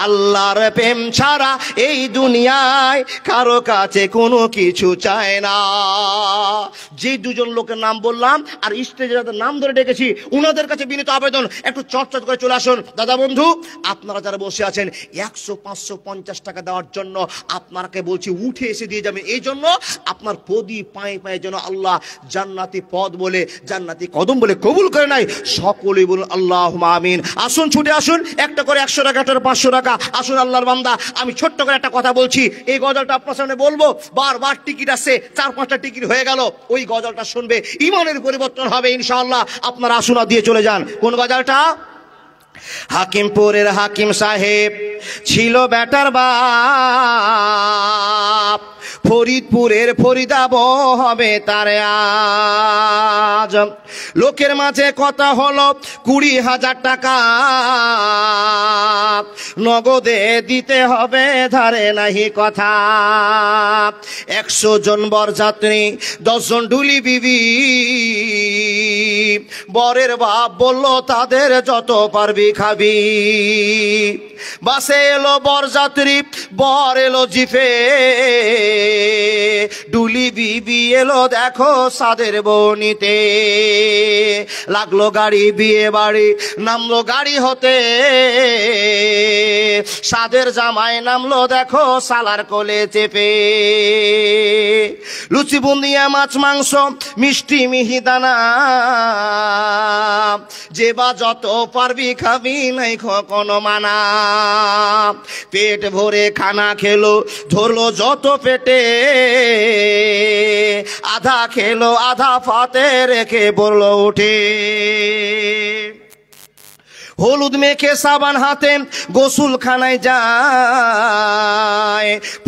আল্লাহর প্রেম ছাড়া এই দুনিয়ায় কারো কাছে কোনো কিছু চায় না। যে দুজন লোকের নাম বললাম আর স্টেজে যাদের নাম ধরে ডেকেছি উনাদের কাছে বিনীত আবেদন, একটু চটচট করে চলে আসুন। দাদা বন্ধু, আপনারা যারা বসে আছেন 100, 500, 50 টাকা দেওয়ার জন্য আপনাকে বলছি উঠে এসে দিয়ে যাবেন। এই জন্য আপনার পদি পায়ে পায়ে যেন আল্লাহ জান্নাতি পদ বলে, জান্নাতি কদম বলে কবুল করে নাই। সকলেই বলুন আল্লাহুম্মা আমিন। আসুন, ছুটে আসুন, একটা করে 100 টাকা, একটা 500 টাকা। আসুন আল্লাহর বান্দা, আমি ছোট্ট করে একটা কথা বলছি, এই গজলটা আপনার সামনে বলবো, বারবার টিকিট আসছে, 4-5টা টিকিট হয়ে গেল। ওই গজলটা শুনবে, ইমানের পরিবর্তন হবে ইনশাআল্লাহ। আপনারা আসুন আর দিয়ে চলে যান। কোন গজলটা? হাকিমপুরের হাকিম সাহেব ছিল বেটার বাপ, ফরিদপুরের ফরিদাব হবে তার আজ। লোকের মাঝে কথা হলো 20,000 টাকা নগদে দিতে হবে, ধারে নাহি কথা। 100 জন বরযাত্রী, 10 জন ঢুলি বিবি। বরের বাপ বলল তাদের যত পারবি খাবি। বাসে এলো বরযাত্রী, বর এলো জিপে, ডুলি বিবি এলো দেখো সাদের বনিতে। লাগলো গাড়ি, বিয়ে বাড়ি, নামলো গাড়ি হতে, সাদের জামাই নামলো দেখো সালার কোলে চেপে। লুচি বুন্দিয়া, মাছ মাংস, মিষ্টি মিহিদানা, যে বা যত পারবি খাবি, নাই কোনো মানা। পেট ভরে খানা খেলো, ধরলো যত পেটে, আধা খেলো আধা ফাতে রেখে বললো উঠে। হলুদ মেখে সাবান হাতে গোসলখানায় যায়,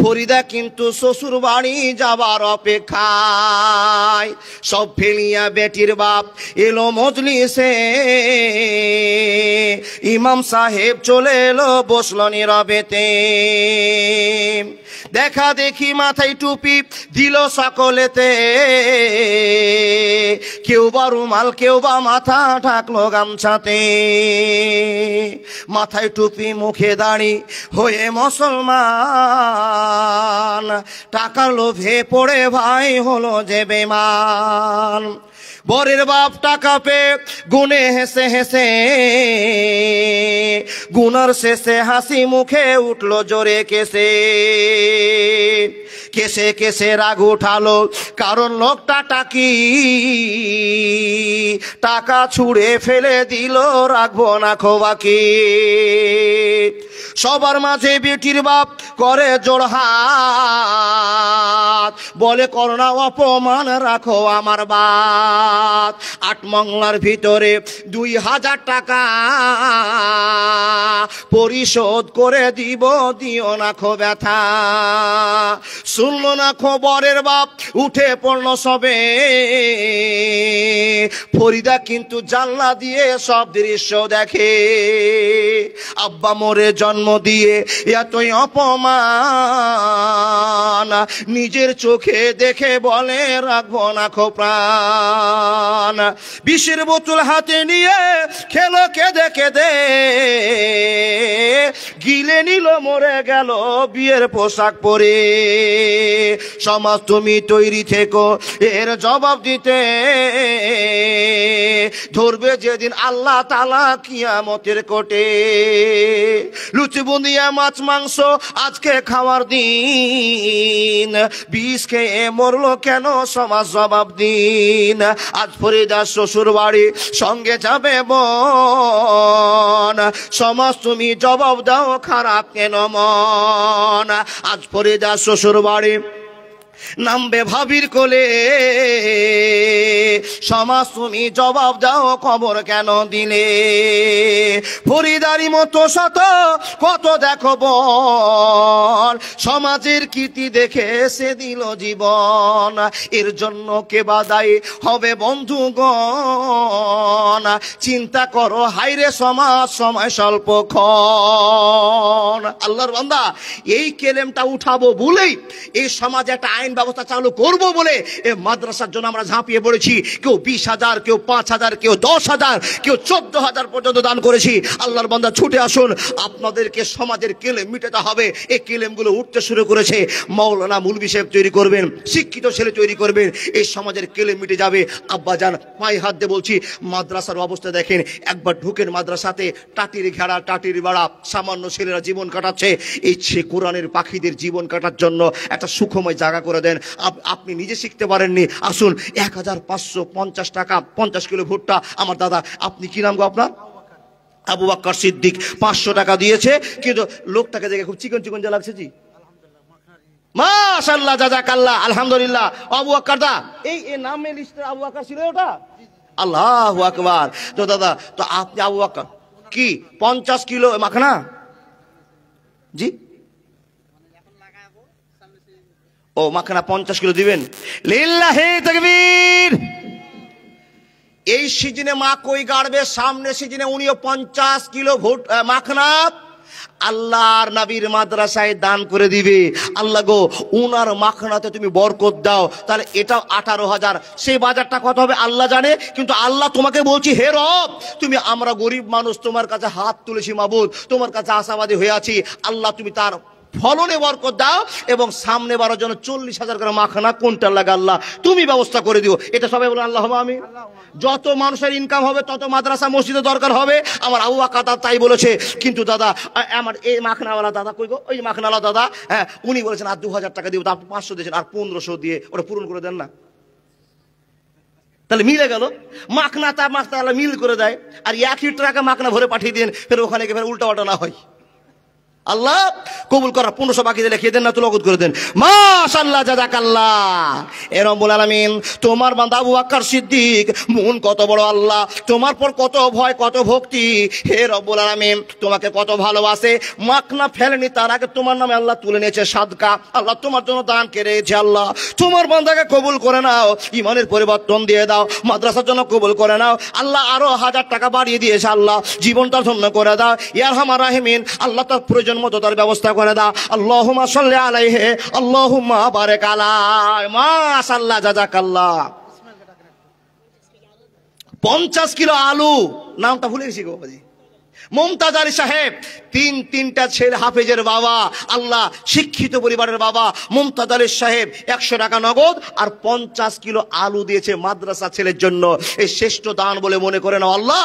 ফরিদা কিন্তু শ্বশুর বাড়ি যাবার অপেক্ষায়। সব ফেলিয়া বেটির বাপ এলো মজলিসে, ইমাম সাহেব চলে এলো, বসলো নীরবেতে। দেখা দেখি মাথায় টুপি দিল সকলেতে, কেউ বা রুমাল, কেউ বা মাথা ঢাকলো গামছাতে। মাথায় টুপি, মুখে দাড়ি, হয়ে মুসলমান, টাকার লোভে পড়ে ভাই হলো যে বেমান। বরের বাপ টাকা পেয়ে গুনে হেসে হেসে, গুনার শেষে হাসি মুখে উঠলো জোরে কেসে। কেসে কেসে রাগ উঠালো, কারণ লোকটা টাকি, টাকা ছুঁড়ে ফেলে দিল, রাখবো না খোবাকি। সবার মাঝে বেটির বাপ করে জোড়হাত, বলে করোনা অপমান, রাখো আমার বাত। 8 মংলার ভিতরে 2,000 টাকা পরিশোধ করে দিব, দিও না খো ব্যথা। শুনলো না খবরের বাপ, উঠে পড়লো সবে। ফরিদা কিন্তু জানলা দিয়ে সব দৃশ্য দেখে। আব্বা মোরে জন্ম দিয়ে এতই অপমান, নিজের চোখে দেখে বলে রাখবো না খো প্রাণ। 20 বোতল হাতে নিয়ে খেলো কেঁদে কেঁদে, গিলে নিল মরে গেল বিয়ের পোশাক পরে। সমাজ তুমি তৈরি থেকো এর জবাব দিতে, ধরবে যেদিন আল্লাহ তাআলা কিয়ামতের কোটে। লুচি বুন্দিয়া, মাছ মাংস আজকে খাওয়ার দিন, বিষ খেয়ে মরলো কেন সমাজ জবাব দিন। আজ ফরিদার শ্বশুর বাড়ি, সঙ্গে যাবে বোন, সমাজ তুমি জবাব দাও, খারাপ কেন মন। আজ ফরিদার শ্বশুর বাড়ি, নামবে ভাবির কোলে, সমাজ তুমি জবাব দাও, খবর কেন দিলে। ফরিদারি মতো শত কত দেখো বল, সমাজের কীর্তি দেখে সে দিল জীবন। এর জন্য কে বাদাই হবে বন্ধুগণ, চিন্তা করো হাইরে সমাজ, সময় স্বল্পক্ষণ। আল্লাহর বান্দা, এই কেলেমটা উঠাবো বলেই এই সমাজে একটা আইন আইন ব্যবস্থা চালু করব বলে এই মাদ্রাসার জন্য আমরা ঝাঁপিয়ে পড়েছি। কেউ 20,000, কেউ 5,000, কেউ 10,000, কেউ 14,000 পর্যন্ত দান করেছি। আল্লাহর বান্দা ছুটে আসুন, আপনাদেরকে সমাজের কেলেম মিটাতে হবে। এই কেলেমগুলো উঠতে শুরু করেছে। মাওলানা মুলবি সাহেব তৈরি করবেন, শিক্ষিত ছেলে তৈরি করবেন, এই সমাজের কেলেম মিটে যাবে। আব্বা জান পায়ে হাত দিয়ে বলছি, মাদ্রাসার অবস্থা দেখেন। একবার ঢুকেন মাদ্রাসাতে, টাটির ঘেরা টাটির বাড়া সামান্য ছেলেরা জীবন কাটাচ্ছে। এই কোরআনের পাখিদের জীবন কাটার জন্য একটা সুখময় জায়গা করে দেন। আপনি নিজে শিখতে পারেননি, আসুন 1,550 টাকা 50 কিলো ভুট্টা। আমার দাদা, আপনি কি নাম গো আপনার? আবু বকর সিদ্দিক 500 টাকা দিয়েছে, কিন্তু লোকটাকে দেখে খুব চিকন চিকন যা লাগছে। জি মাশাআল্লাহ, জাযাকাল্লাহ, আলহামদুলিল্লাহ। আবু বকর দা, এই নামে লিস্টে আবু বকর ছিল ওটা? আল্লাহু আকবার। তো দাদা, তো আপনি আবু বকর কি 50 কিলো মাখনা? জি ও মাখনা 50 কিলো দিবেন। লিল্লাহি তাকবীর। এই সিজনে মা কই গাড়বে, সামনে সিজনে উনিও 50 কিলো মাখনা আল্লাহর নবীর মাদ্রাসায় দান করে দিবে। আল্লাহ গো, উনার মাখনাতে তুমি বরকত দাও, তাহলে এটাও 18,000। সেই বাজারটা কত হবে আল্লাহ জানে, কিন্তু আল্লাহ তোমাকে বলছি, হে রব, তুমি আমরা গরিব মানুষ তোমার কাছে হাত তুলেছি মাবুদ, তোমার কাছে আশাবাদী হয়ে আছি। আল্লাহ তুমি তার ফলনে বরকত দাও, এবং সামনে বারোর জন্য 40,000 করে মাখানা কোনটা লাগে আল্লাহ তুমি ব্যবস্থা করে দিও। এটা সবাই বলুন আল্লাহ আমিন। যত মানুষের ইনকাম হবে তত মাদ্রাসা মসজিদে দরকার হবে। আমার আবু বকর তাই বলেছে। কিন্তু দাদা, আমার এই মাখনাওয়ালা দাদা কই গো, ওই মাখনাওয়ালা দাদা, হ্যাঁ, উনি বলেছেন আর 2,000 টাকা দিব। আপনি 500 দিয়েছেন, আর 1500 দিয়ে ওটা পূরণ করে দেন না। তাহলে মিলে গেল, মাখনা তা মাখনা মিল করে দেয়, আর 1 টাকা মাখনা ভরে পাঠিয়ে দেন, ফের ওখানে গিয়ে ফের উল্টা পাল্টা না হয়। আল্লাহ কবুল করার 1500 বাকি দিলে খেয়ে দেন না তো নগদ করে দেন। মাশাআল্লাহ, জাযাকাল্লাহ। এ রব্বুল আলামিন, তোমার বান্দা আবু বকর সিদ্দিক মন কত বড়, আল্লাহ তোমার পর কত ভয়, কত ভক্তি। হে রব্বুল আলামিন, তোমাকে কত ভালোবাসে। মাখনা ফেলেনি, তার আগে তোমার নামে আল্লাহ তুলে নিয়েছে সাদকা। আল্লাহ তোমার জন্য দান কেড়েছে। আল্লাহ তোমার বান্দাকে কবুল করে নাও, ইমানের পরিবর্তন দিয়ে দাও, মাদ্রাসার জন্য কবুল করে নাও। আল্লাহ আরো 1000 টাকা বাড়িয়ে দিয়েছে। আল্লাহ জীবনটা ধন্য করে দাও। ইয়া আরহামার রাহিমিন, আল্লাহ তার প্রয়োজন মতো তার ব্যবস্থা করে দাও। আল্লাহুম্মা সাল্লি আলাইহি, আল্লাহুম্মা বারিক আলাইহি। মাশাআল্লাহ, জাযাকাল্লাহ। 50 কিলো আলু, নামটা ভুলে গেছি গো বাজি। মুমতাজ আলী সাহেব, তিনটা ছেলে হাফেজের বাবা, আল্লাহ শিক্ষিত পরিবারের বাবা। মুমতাজ আলী সাহেব 100 টাকা নগদ আর 50 কিলো আলু দিয়েছে মাদ্রাসা ছেলের জন্য। এই শ্রেষ্ঠ দান বলে মনে করে নাও। আল্লাহ,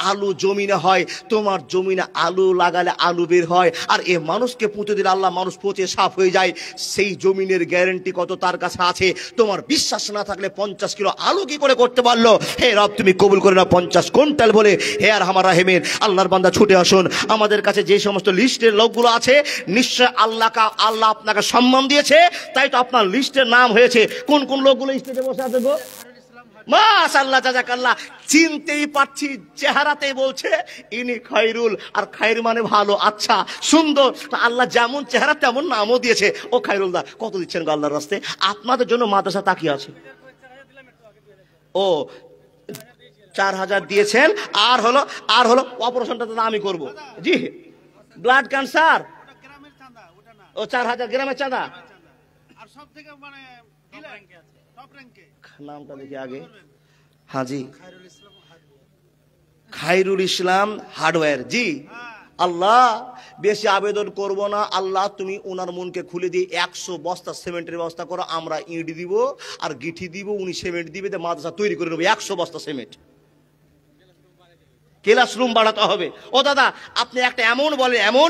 আলু জমিনে হয়, তোমার জমিনে আলু লাগালে আলু বের হয়, আর এ মানুষকে পুঁতে দিলে আল্লাহ মানুষ পচে সাফ হয়ে যায়। সেই জমিনের গ্যারান্টি কত তার কাছে আছে। তোমার বিশ্বাস না থাকলে 50 কিলো আলু কি করে করতে পারলো? হে রব, তুমি কবুল করে নাও 50 কুইন্টাল বলে। হে আর আমার রাহিমের আল্লাহর বান্দা ছুটে আসুন। আমাদের কাছে যে সমস্ত লিস্টের লোকগুলো আছে, নিশ্চয় আল্লাহ আপনাকে সম্মান দিয়েছে, তাই তো আপনার লিস্টের নাম হয়েছে। কোন কোন লোকগুলো স্টেজে বসে আছে গো? মাশাআল্লাহ, জাযাকাল্লাহ। চিনতেই পারছি, চেহারাতেই বলছে ইনি খায়রুল। আর খায়র মানে ভালো, আচ্ছা, সুন্দর। আল্লাহ যেমন চেহারা তেমন নামও দিয়েছে। ও খায়রুল দা, কত দিচ্ছেন গো আল্লাহর রাস্তায়? আপনাদের জন্য মাদ্রাসা তাকিয়ে আছে। ও 4,000 দিয়েছেন। আর হলো অপারেশনটা তো আমি করব। জি, ব্লাড ক্যান্সার। ও 4,000 গ্রামের চাঁদা। আর সব থেকে মানে টপ র‍্যাঙ্কে নামটা দেখি আগে। হ্যাঁ জি, খায়রুল ইসলাম হার্ডওয়্যার। জি আল্লাহ, বেশি আবেদন করব না। আল্লাহ তুমি ওনার মনকে খুলে দিয়ে 100 বস্তা সিমেন্টের ব্যবস্থা করো। আমরা ইট দিব আর গিঠি দিব, উনি সিমেন্ট দিবে, মাদ্রাসা তৈরি করে নেবো। 100 বস্তা সিমেন্ট, ক্লাসরুম বাড়াতে হবে। ও দাদা, আপনি একটা এমন বলেন, এমন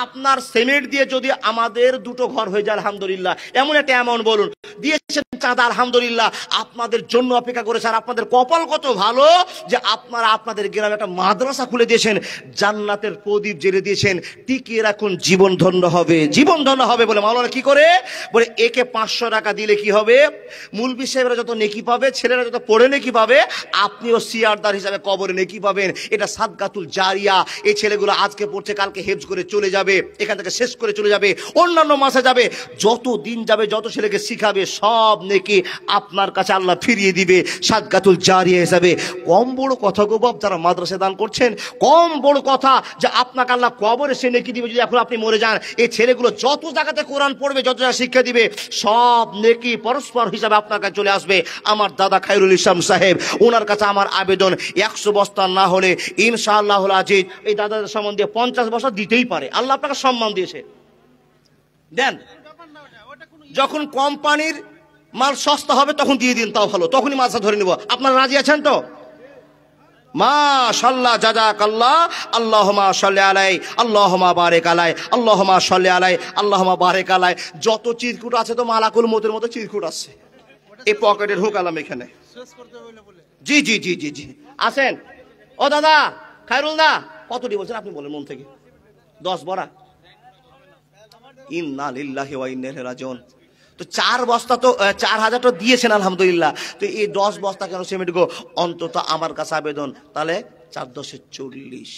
আপনার সিমেন্ট দিয়ে যদি আমাদের 2টো ঘর হয়ে যায় আলহামদুলিল্লাহ, এমন একটা এমন বলুন। দিয়েছেন চাঁদা আলহামদুলিল্লাহ, আপনাদের জন্য অপেক্ষা করেছে। আর আপনাদের কপাল কত ভালো যে আপনারা আপনাদের গ্রামে একটা মাদ্রাসা খুলে দিয়েছেন, জান্নাতের প্রদীপ জেলে দিয়েছেন। টিকিয়ে রাখুন, জীবন ধন্য হবে, জীবন ধন্য হবে। বলে মাওলানা কি করে? বলে একে 500 টাকা দিলে কি হবে? মুলবি সাহেবরা যত নেকি পাবে, ছেলেরা যত পড়ে নেকি পাবে, আপনিও সিয়ারদার হিসাবে কবরে নেকি পাবেন। এটা সাদকাতুল জারিয়া। এই ছেলেগুলো আজকে পড়ছে, কালকে হেফজ করে চলে যাবে, এখান থেকে শেষ করে চলে যাবে, অন্যান্য মাসে যাবে। যত দিন যাবে, যত ছেলেকে শিখাবে, সব নেকি আপনার কাছে আল্লাহ ফিরিয়ে দিবে সাদকাতুল জারিয়া হিসাবে। কম বড় কথা গো বাপ, যারা মাদ্রাসা দান করছেন, কম বড় কথা যে আপনাকে আল্লাহ কবরে সে নেকি দিবে যদি এখন আপনি মরে যান। এই ছেলেগুলো যত জায়গাতে কোরআন পড়বে, যত জায়গায় শিক্ষা দিবে, সব নেকি পরস্পর হিসাবে আপনার কাছে চলে আসবে। আমার দাদা খায়রুল ইসলাম সাহেব, ওনার কাছে আমার আবেদন, 100 বস্তা না হলে ইনশাআল্লাহ আজিজ এই দাদাদের সম্বন্ধে 50 বস্তা দিতেই পারে। আল্লাহ আপনাকে সম্মান দিয়েছে, দেন। যখন কোম্পানির মাল সস্তা হবে তখন দিয়ে দিন, তাও ভালো, তখনই মাছটা ধরে নিব। আপনারা রাজি আছেন তো? মাশাআল্লাহ, জাযাকাল্লাহ, আল্লাহুম্মা সাল্লি আলাই, আল্লাহুম্মা বারিক আলাই, আল্লাহুম্মা সাল্লি আলাই, আল্লাহুম্মা বারিক আলাই। যত চিরকুট আছে তো মালাকুল মতের মতো চিরকুট আছে, এই পকেটে ঢোকালাম এখানে। জি জি জি জি জি আসেন। ও দাদা খায়রুল দা, কতটি বলছেন আপনি বলেন মন থেকে? 10 বড়া। ইন্না লিল্লাহি ওয়া ইন্না ইলাইহি রাজিউন। তো 4 বস্তা তো 4000 তো দিয়েছেন আলহামদুলিল্লাহ। তো এই 10 বস্তা কেন সিমেন্ট গো? অন্তত আমার কাছে আবেদন, তাহলে 4 × 10 = 40।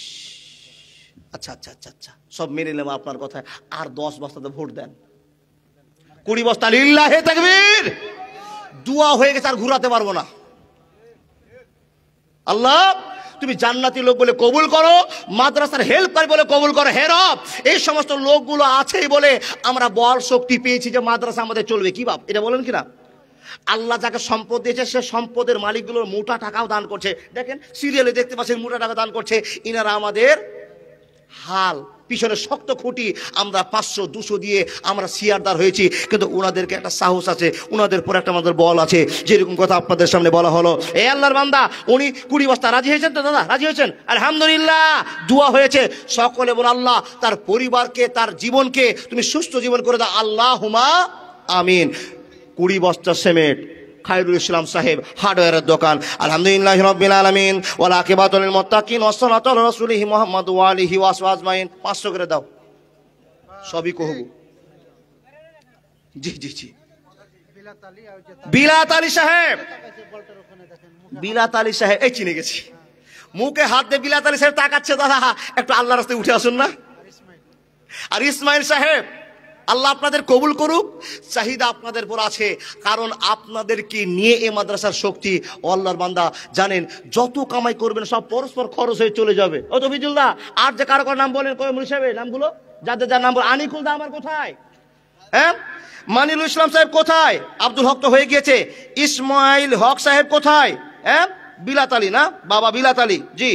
আচ্ছা আচ্ছা আচ্ছা আচ্ছা, সব মেনে নিলাম আপনার কথা। আর 10 বস্তাতে ভোট দেন, 20 বস্তা। লিল্লাহি তাকবীর। দোয়া হয়ে গেছে, আর ঘুরাতে পারবো না। আল্লাহ তুমি জান্নাতি লোক বলে কবুল করো, মাদ্রাসার হেল্পার বলে কবুল করো। হে রব, এই সমস্ত লোকগুলো আছেই বলে আমরা বল শক্তি পেয়েছি যে মাদ্রাসা আমাদের চলবে। কি বাপ, এটা বলেন কিনা? আল্লাহ যাকে সম্পদ দিয়েছে, সে সম্পদের মালিকগুলোর মোটা টাকাও দান করছে। দেখেন সিরিয়ালে দেখতে পাচ্ছেন, মোটা টাকা দান করছে। ইনারা আমাদের হাল পিছনে শক্ত খুঁটি, আমরা 500 200 দিয়ে আমরা সিয়ারদার হয়েছি, কিন্তু ওনাদেরকে একটা সাহস আছে, ওনাদের পর একটা আমাদের বল আছে। যেরকম কথা আপনাদের সামনে বলা হলো, এই আল্লাহর বান্দা উনি 20 বস্তা রাজি হয়েছেন তো দাদা? রাজি হয়েছেন? আলহামদুলিল্লাহ, দোয়া হয়েছে। সকলে বল আল্লাহ তার পরিবারকে, তার জীবনকে তুমি সুস্থ জীবন করে দাও, আল্লাহুম্মা আমিন। 20 বস্তা সিমেন্ট খায়রুল ইসলাম সাহেব হার্ডওয়্যারের দোকান। আলহামদুলিল্লাহি রাব্বিল আলামিন ওয়াল আকিবাতুল লিল মুত্তাকিন ওয়াসসালাতু আলা রাসূলিহি মুহাম্মদ ওয়া আলিহি ওয়া আসহাবিহি আজমাইন। 500 করে দাও, সবই কহব। জি জি জি। বিলাত আলী সাহেব, বিলাত আলী সাহেব, এই চিনে গেছি, মুখে হাত দিয়ে বিলাত আলী সাহেব তাকাচ্ছে। দাদা একটু আল্লাহর রাস্তায় উঠে আসুন না। আর ইসমাইল সাহেব, আল্লাহ আপনাদের কবুল করুক। চাহিদা আপনাদের পর আছে, কারণ আপনাদেরকে নিয়ে এই মাদ্রাসার শক্তি। আল্লাহর বান্দা জানেন, যত কামাই করবেন সব পরস্পর খরচ হয়ে চলে যাবে। ও তো বিজুলদা, আর যে কারো কারো নাম বলেন কয়মুল সাহেবের নামগুলো, যাদের যার নাম বল। আনিকুল দা আমার কোথায়? হ্যাঁ, মানিরুল ইসলাম সাহেব কোথায়? আব্দুল হক তো হয়ে গিয়েছে। ইসমাইল হক সাহেব কোথায়? হ্যাঁ, বিলাত আলী না, বাবা বিলাত আলী জি।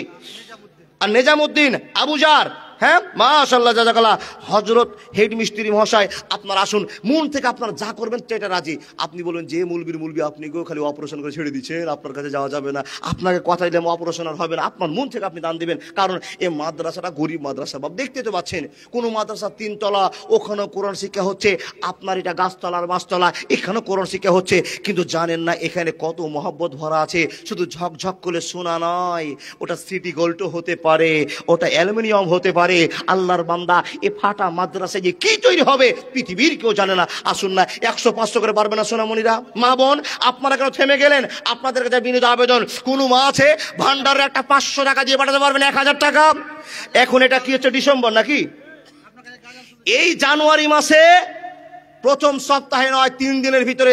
আর নেজামউদ্দিন আবুজার, হ্যাঁ মাশাআল্লাহ জাযাকাল্লাহ। হযরত হেড মিস্ত্রি মহাশয়, আপনার আসুন, মন থেকে আপনার যা করবেন সেটা রাজি। আপনি বলুন যে মুলবির মুলবি, আপনি গো খালি অপারেশন করে ছেড়ে দিচ্ছেন, আপনার কাছে যাওয়া যাবে না, আপনাকে কথা দিলাম অপারেশন আর হবে না। আপনার মন থেকে আপনি দান দিবেন, কারণ এই মাদ্রাসাটা গরিব মাদ্রাসা বাপ, দেখতে তো পাচ্ছেন। কোনো মাদ্রাসা 3 তলা, ওখানেও কোরআন শিক্ষা হচ্ছে। আপনার এটা গাছতলা আর মাছতলা, এখানেও কোরআন শিক্ষা হচ্ছে। কিন্তু জানেন না এখানে কত মহব্বত ভরা আছে। শুধু ঝকঝক করে সোনা নয়, ওটা সিটি গোল্ডও হতে পারে, ওটা অ্যালুমিনিয়াম হতে পারে। আল্লাহর বান্দা, এ ফাটা মাদ্রাসায় যে কি তৈরি হবে পৃথিবীর কেউ জানে না। আসুন না, 100-500 করে পারবে না সোনামণিরা, মা বোন, আপনারা কেন থেমে গেলেন? আপনাদের কাছে বিনীত আবেদন, কোন মা আছে ভান্ডারে একটা 500 টাকা দিয়ে পাঠাতে পারবেন? 1000 টাকা। এখন এটা কি হচ্ছে, ডিসেম্বর নাকি? এই জানুয়ারি মাসে প্রথম সপ্তাহে নয়, 3 দিনের ভিতরে,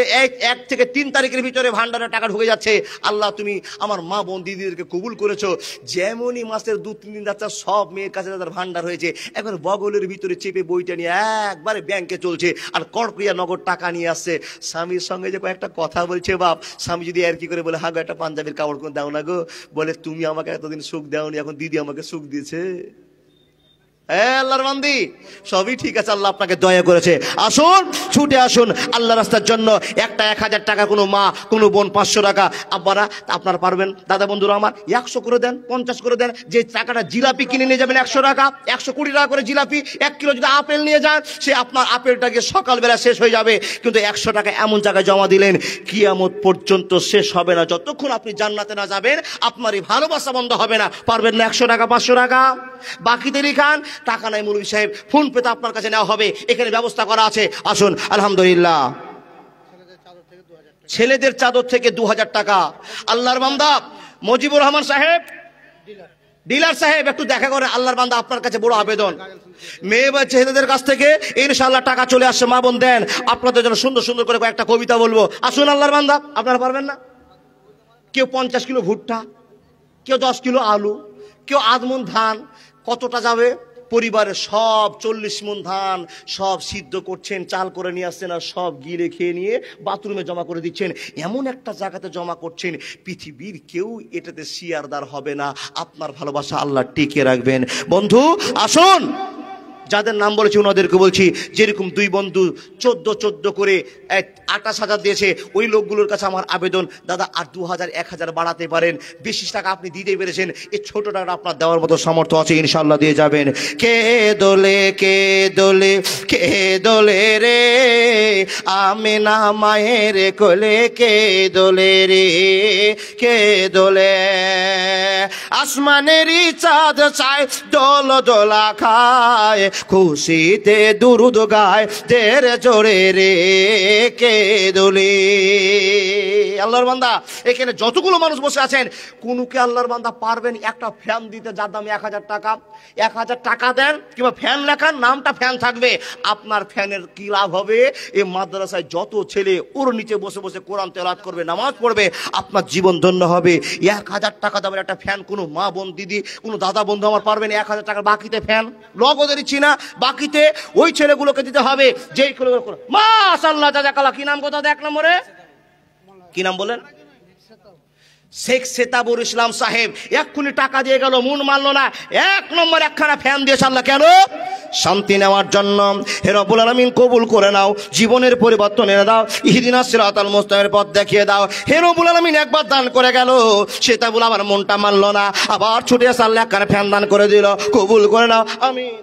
1 থেকে 3 তারিখের ভিতরে ভান্ডারের টাকা ঢুকে যাচ্ছে। আল্লাহ তুমি আমার মা বোন দিদিদেরকে কবুল করেছো। যেমনই মাসের 2-3 দিন যাচ্ছে, সব মেয়ের কাছে তাদের ভান্ডার হয়েছে। একবার বগলের ভিতরে চেপে বইটা নিয়ে একবারে ব্যাংকে চলছে, আর কড়কড়িয়া নগদ টাকা নিয়ে আসছে। স্বামীর সঙ্গে যে কয়েকটা কথা বলছে বাপ, স্বামী যদি আর কি করে বলে, হাগো একটা পাঞ্জাবির কাপড় করে দাও না গো, বলে তুমি আমাকে এতদিন সুখ দাওনি, এখন দিদি আমাকে সুখ দিয়েছে। আল্লাহর বান্দি, সবই ঠিক আছে, আল্লাহ আপনাকে দয়া করেছে। আসুন, ছুটে আসুন আল্লাহ রাস্তার জন্য। একটা 1000 টাকা কোনো মা, কোনো বোন 500 টাকা, আব্বারা আপনারা পারবেন, দাদা বন্ধুরা আমার 100 করে দেন, 50 করে দেন। যে টাকাটা জিলাপি কিনে নিয়ে যাবেন 100 টাকা, 120 টাকা করে জিলাপি। 1 কিলো যদি আপেল নিয়ে যান, সে আপনার আপেলটাকে সকালবেলা শেষ হয়ে যাবে। কিন্তু 100 টাকা এমন জায়গায় জমা দিলেন, কিয়ামত পর্যন্ত শেষ হবে না। যতক্ষণ আপনি জান্নাতে না যাবেন, আপনার এই ভালোবাসা বন্ধ হবে না। পারবেন না 100 টাকা 500 টাকা? বাকিতে লিখান, টাকা নাই মৌলভী সাহেব, ফোন পেতে আপনার কাছে নেওয়া হবে, এখানে ব্যবস্থা করা আছে। আসুন আলহামদুলিল্লাহ। ছেলেদের চাদর থেকে 2000 টাকা। আল্লাহর বান্দা মজিবুর রহমান সাহেব, ডিলার সাহেব একটু দেখা করে, আল্লাহর বান্দা আপনার কাছে বড় আবেদন, মেয়ে বা ছেলেদের কাছ থেকে ইনশাআল্লাহ টাকা চলে আসছে, মা বোন দেন, আপনাদের জন্য সুন্দর সুন্দর করে কয়েকটা কবিতা বলবো। আসুন আল্লাহর বান্দা, আপনারা পারবেন না? কেউ 50 কিলো ভুট্টা, কেউ 10 কিলো আলু, কেউ আধমন ধান, কতটা যাবে? পরিবারের সব 40 মণ ধান সব সিদ্ধ করছেন, চাল করে নিয়ে আসছেন, আর সব গিলে খেয়ে নিয়ে বাথরুমে জমা করে দিচ্ছেন। এমন একটা জায়গাতে জমা করছেন, পৃথিবীর কেউ এটাতে শেয়ারদার হবে না। আপনার ভালোবাসা আল্লাহ টিকে রাখবেন। বন্ধু আসুন, যাদের নাম বলেছি ওনাদেরকে বলছি, যেরকম দুই বন্ধু 14 করে 28,000 দিয়েছে, ওই লোকগুলোর কাছে আমার আবেদন, দাদা আর 2000 1000 বাড়াতে পারেন, বেশি টাকা আপনি দিতে পেরেছেন, এই ছোট টাকাটা আপনার দেওয়ার মতো সামর্থ্য আছে, ইনশাআল্লাহ দিয়ে যাবেন। কে দোলে কে দোলে কে দোলে রে, আমিনা মায়ের কোলে কে দোলে রে, কে দোলে, আসমানেরই চাঁদ চায় দোল দোলা খায়, খুশিতে দুরুদ গায় দের জোরে রে, কে দোলে। আল্লাহর বান্দা এখানে যতগুলো মানুষ বসে আছেন, কোনকে আল্লাহর বান্দা পারবেন একটা ফ্যান দিতে যার দাম 1000 টাকা? 1000 টাকা দেন, কিংবা ফ্যান লেখান, নামটা ফ্যান থাকবে, আপনার ফ্যানের কি লাভ হবে? এই মাদ্রাসায় যত ছেলে ওর নিচে বসে বসে কোরআন তেলাওয়াত করবে, নামাজ পড়বে, আপনার জীবন ধন্য হবে। 1000 টাকা দামের একটা ফ্যান কোনো মা বোন দিদি, কোনো দাদা বন্ধু আমার পারবেন 1000 টাকার বাকিতে ফ্যান? নগদে দিচ্ছি না, বাকিতে ওই ছেলেগুলোকে দিতে হবে যেই ছেলেগুলো। মাশাআল্লাহ, জাযাকাল্লাহ। কি নাম কথা? 1 নম্বরে কি নাম বলেন? শেখ সেতাবুর ইসলাম সাহেব এক্ষুনি টাকা দিয়ে গেল, মন মানলো না, 1 নম্বর একখানা ফ্যান দিয়েছে। আল্লাহ কেন? শান্তি নেওয়ার জন্য। হে রব্বুল আলামিন কবুল করে নাও, জীবনের পরিবর্তন এনে দাও, ইহদিনাস সিরাতাল মুস্তাকিমের পথ দেখিয়ে দাও। হে রব্বুল আলামিন একবার দান করে গেল, সেতাবুল আমার মনটা মানলো না, আবার ছুটে এসে আল্লাহ একখানা ফ্যান দান করে দিল, কবুল করে নাও, আমিন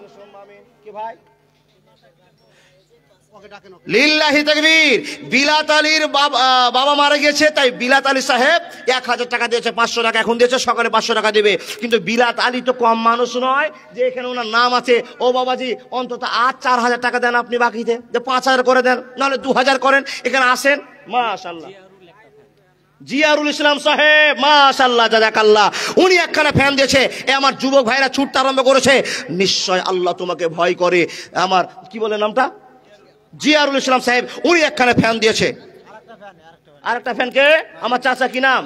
আমিন। কি ভাই? লিল্লাহি তাকবীর। বিলাত আলীর বাবা মারা গেছে, তাই বিলাত আলী সাহেব 1000 টাকা দিয়েছে, 500 টাকা এখন দিয়েছে, সকালে 500 টাকা দিবে। কিন্তু বিলাত আলী তো কম মানুষ নয় যে এখানে ওনার নাম আছে। ও বাবাজি, অন্তত 4000 টাকা দেন আপনি বাকিতে, যে 5000 করে দেন, নাহলে 2000 করেন, এখানে আসেন। মাশাআল্লাহ, জিয়ারুল ইসলাম সাহেব, মাশাআল্লাহ, জাযাকাল্লাহ। উনি একখানা ফ্যান দিয়েছে। আমার যুবক ভাইরা ছুটতে আরম্ভ করেছে, নিশ্চয় আল্লাহ তোমাকে ভয় করে। আমার কি বলে নামটা? জিয়ারুল ইসলাম সাহেব, উনি একখানা ফ্যান দিয়েছে। আরেকটা ফ্যানকে আমার চাচা, কি নাম?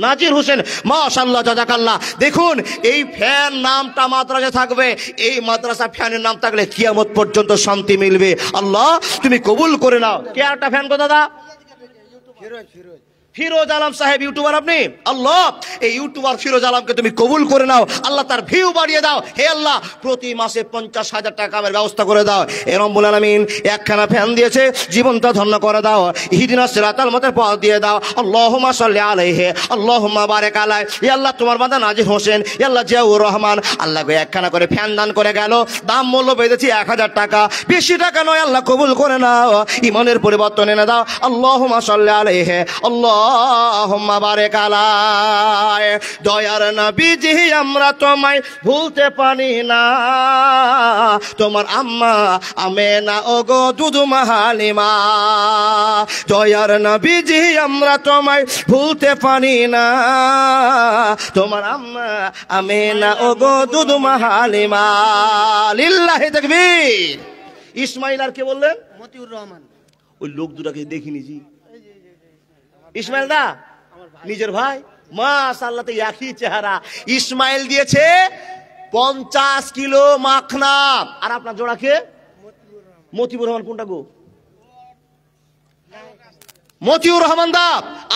নাজির হোসেন, মাশাআল্লাহ, জাযাকাল্লাহ। দেখুন, এই ফ্যান নামটা মাদ্রাসা থাকবে, এই মাদ্রাসা ফ্যানের নাম থাকলে কিয়ামত পর্যন্ত শান্তি মিলবে। আল্লাহ তুমি কবুল করে নাও। কে আরেকটা ফ্যান গো দাদা? ফিরোজ আলম সাহেব, ইউটিউবার আপনি। আল্লাহ এই ইউটিউবার ফিরোজ আলমকে তুমি কবুল করে নাও, আল্লাহ তার ভিউ বাড়িয়ে দাও। হে আল্লাহ প্রতি মাসে 50,000 টাকা আমার ব্যবস্থা করে দাও। এ রব্বুল আলামিন একখানা ফ্যান দিয়েছে, জীবনটা ধন্য করে দাও, ইহদিনাস সিরাতাল মুস্তাকিমের পথ দিয়ে দাও। আল্লাহুম্মা সাল্লি আলাইহি, আল্লাহুম্মা বারিক আলাইহি। ইয়া আল্লাহ তোমার বান্দা নাজির হোসেন, ইয়া আল্লাহ জিয়াউর রহমান, আল্লাহ গো একখানা করে ফ্যান দান করে গেল, দাম মূল্য বেঁধেছি 1000 টাকা, বেশি টাকা নয়, আল্লাহ কবুল করে নাও, ইমানের পরিবর্তন এনে দাও। আল্লাহুম্মা সাল্লি আলাইহি, আল্লাহুম্মা বারিক আলাইহি। দয়ার নবীজি আমরা তোমায় ভুলতে পারি না, তোমার আম্মা আমেনা ওগো দুধমা হালিমা। দয়ার নবীজি আমরা তোমায় ভুলতে পারি না, তোমার আম্মা আমেনা ওগো দুধমা হালিমা। লিল্লাহি তাকবীর। ইসমাইল আর কে বললেন? মতিউর রহমান। ওই লোক দুটাকে দেখিনি জি। ইসমাইল দা নিজের ভাই, মাশাআল্লাহ, তো একই চেহারা। ইসমাইল দিয়েছে 50 কিলো মাখনা। আর আপনার জোড়াকে? মতিউর রহমান। কোনটা গো? মতিউর রহমান দা,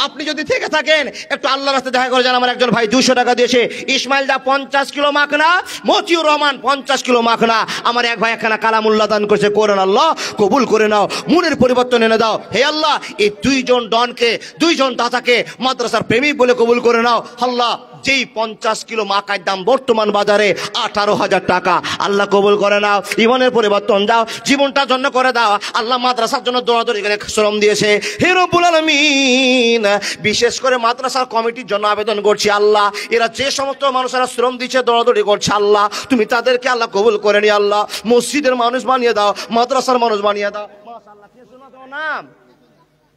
আপনি যদি থেকে থাকেন একটু আল্লাহর রাস্তায় দেখা করে যান। আমার একজন ভাই 200 টাকা দিয়েছে। ইসমাইল দা 50 কিলো মাখনা, মতিউর রহমান 50 কিলো মাখনা। আমার এক ভাই একখানা কালামুল্লাহ দান করেছে, করেন আল্লাহ কবুল করে নাও, মনের পরিবর্তন এনে দাও। হে আল্লাহ এই 2 জন ডনকে, 2 জন দাতাকে মাদ্রাসার প্রেমিক বলে কবুল করে নাও। আল্লাহ যেই 50 কিলো মাকার দাম বর্তমান বাজারে 18,000 টাকা, আল্লাহ কবুল করে নাও, ইমানের পরিবর্তন দাও, জীবনটা জন্য করে দাও। আল্লাহ মাদ্রাসার জন্য দৌড়াদৌড়ি এখানে শ্রম দিয়েছে। হে রব্বুল আলামিন, বিশেষ করে মাদ্রাসার কমিটির জন্য আবেদন করছি, আল্লাহ এরা যে সমস্ত মানুষেরা শ্রম দিচ্ছে, দৌড়াদৌড়ি করছে, আল্লাহ তুমি তাদেরকে আল্লাহ কবুল করে নি। আল্লাহ মসজিদের মানুষ বানিয়ে দাও, মাদ্রাসার মানুষ বানিয়ে দাও। মাশাআল্লাহ, কি শোনা তোমার নাম?